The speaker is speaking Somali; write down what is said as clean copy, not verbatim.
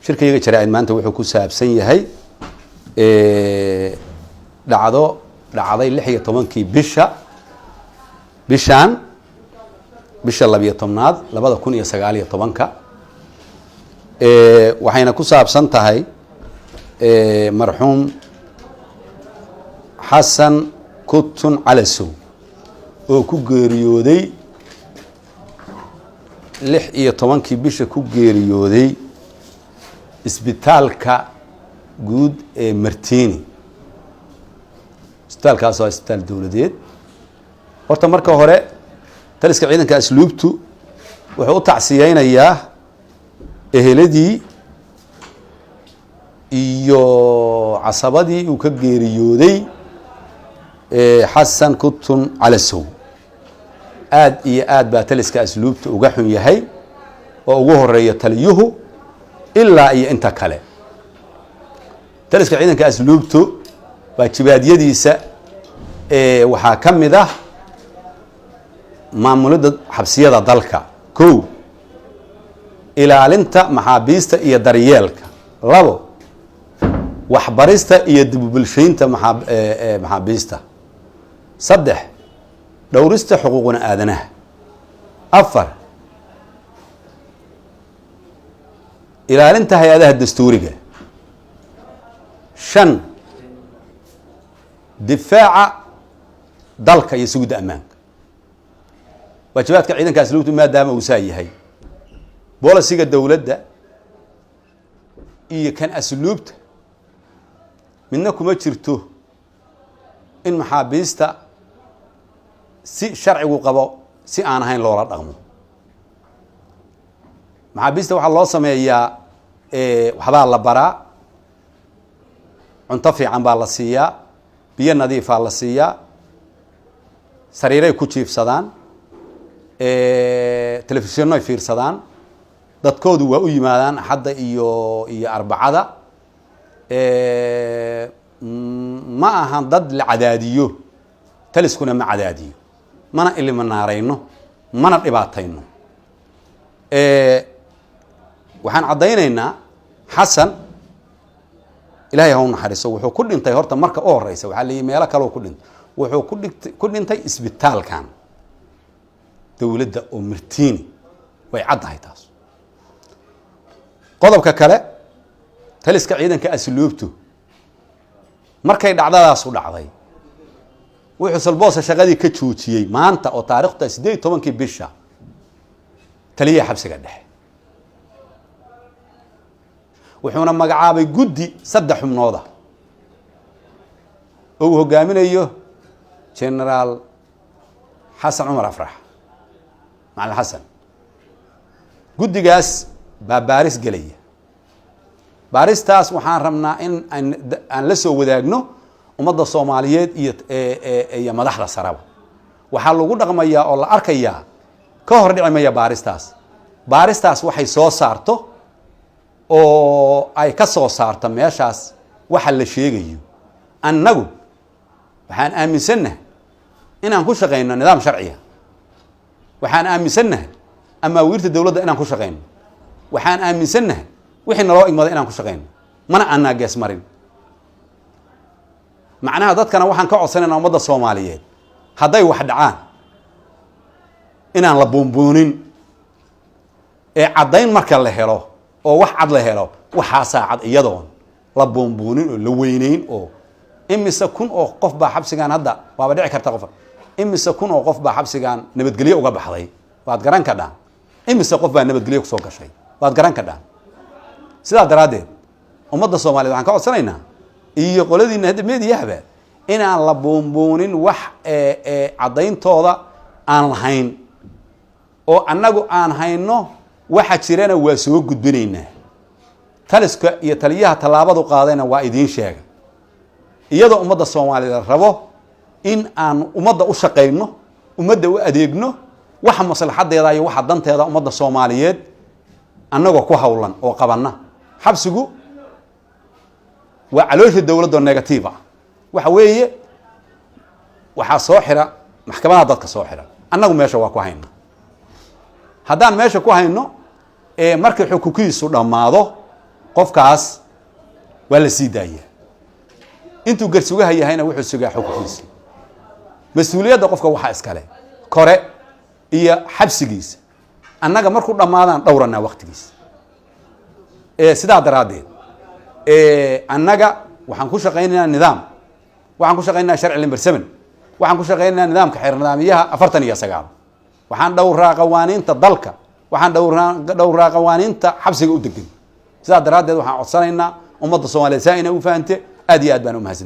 shirkayga jaraa'id maanta wuxuu ku saabsan yahay dhacday 16 bisha 12aad 2019 waxayna ku saabsan tahay marxuum xasan kutun calasow oo ku geeriyooday 16 bisha ku geeriyooday isbitaalka guud ee Martini isbitaalkaas waa isbitaal dawladeed horta marka hore taliska ciidanka asluubtu wuxuu u tacsiyeynayaa eheladii iyo casabadii uu ka geeriyooday xasan kutun calasow aad iyo aad baa taliska asluubta uga xun yahay oo ugu horeeya taliyuhu ilaa iyo inta kale taliska ciidanka asluubtu waajibaadyadiisa waxaa ka mid ah maamulida xabsiyada dalka kow ilaalinta maxaabiista iyo daryeelka labo waxbarista iyo dib u bulshaynta maxaabiista saddex dhowrista xuquuqna aadanaha afar ilaalinta hay-adaha dastuuriga shan difaaca dalka iyo sugidda ammaanka waajibaadka ciidanka asluubtu maadaama uu saa yahay boolisiga dowladda iyo kan asluubta midna kuma jirto in maxaabiista si sharcigu qabo si aan ahayn loola dhaqmo maxaabiista waxaa loo sameeyaa waxbaa la baraa cunto fiican baa la siiyaa biyo nadiifaa la siiyaa sariiray ku jiifsadaan telefishinno ay fiirsadaan dadkoodu waa u yimaadaan axadda iyo arbacada ma ahan dad la cadaadiyo taliskuna ma cadaadiyo mana iliminaarayno mana dhibaatayno waxaan caddaynaynaa xasan ilaahay ha u naxariiso wuxuu ku dhintay horta marka u horeysa waxaa leeyahay meelo kale ku dhintay wuxuu ku dhintay isbitaalkan dawladda oo Martini way caddahay taas qodobka kale taliska ciidanka asluubtu markay dhacdadaas u dhacday wuxuu salboosa shaqadii ka joojiyay maanta oo taariikhda 18 bisha taliyaha xabsiga dhexe wuxuuna magacaabay guddi 3 xubnooda oo uu hogaaminayo General Xasan Cumar Afrax macallin Xasan guddigaas baa baaris galaya baaristaas waxaan rabnaa in aan la soo wadaagno ummadda Soomaaliyeed iyo madaxda saraba waxaa lagu dhaqmayaa oo la arkayaa ka hor dhicimaya baaristaas waxay soo saarto oo ay ka soo saarto meeshaas waxa la sheegayo annagu waxaan aaminsanahay inaan ku shaqeyno nidaam sharciya waxaan aaminsanahay amaawiirta dawladda inaan ku shaqeyno waxaan aaminsanahay wixii naloo igmada inaan ku shaqeyno mana aanaa gees marin macnaha dadkana waxaan ka codsanaynaa ummadda Soomaaliyeed hadday wax dhacaan inaan la buunbuunin ee caddayn marka la helo oo wax cad la helo waxaa saacad iyadoon la buunbuunin oo la weynayn oo imise kun oo qof baa xabsigan hadda waaba dhici karta qof imise kun oo qof baa xabsigan nabadgelyo uga baxday waad garan ka dhaan imise qof baa nabadgelyo ku soo gashay waad garan ka dhaan sidaa daraadeed ummadda Soomaaliyeed waxaan ka codsanaynaa iyo qoladiina hadda meediyahaba inaan la buunbuunin wax caddayntooda aan lahayn oo annagu aan hayno waxa jirana waa soo gudbinaynaa taliska iyo taliyaha tallaabadu qaadayna waa idiin sheega iyadoo ummadda Soomaaliyeed rabo in aan ummadda u shaqeyno ummadda u adeegno waxa maslaxadeeda iyo waxa danteeda ummadda Soomaaliyeed annagoo ku hawlan oo qabana xabsigu waa caloosha dawladda negative waxa weeye waxa soo xira maxkamadaha dadka soo xira annagu meesha waa ku hayno haddaan meesha ku hayno markii xukunkiisu dhamaado qofkaas waa la sii daaya intuu garsugaha yahayna wuxuu sugaa xukunkiisa mas-uuliyadda qofka waxaa iskale kore iyo xabsigiisa annaga markuu dhammaadaan dhowranaa waqtigiisa sidaa daraaddeed annaga waxaan ku shaqaynaynaa nidaam waxaan ku shaqaynaynaa sharci lamber 7 waxaan ku shaqaynaynaa nidaamka xeer nidaamiyaha 49 waxaan dhowraa qawaaniinta dalka waxaan dhowraa qawaaniinta xabsiga u degan sidaa daraaddeed waxaan codsanaynaa ummadda Soomaaliyeed saa inay u fahanto aad iyo aad baan u mahadsan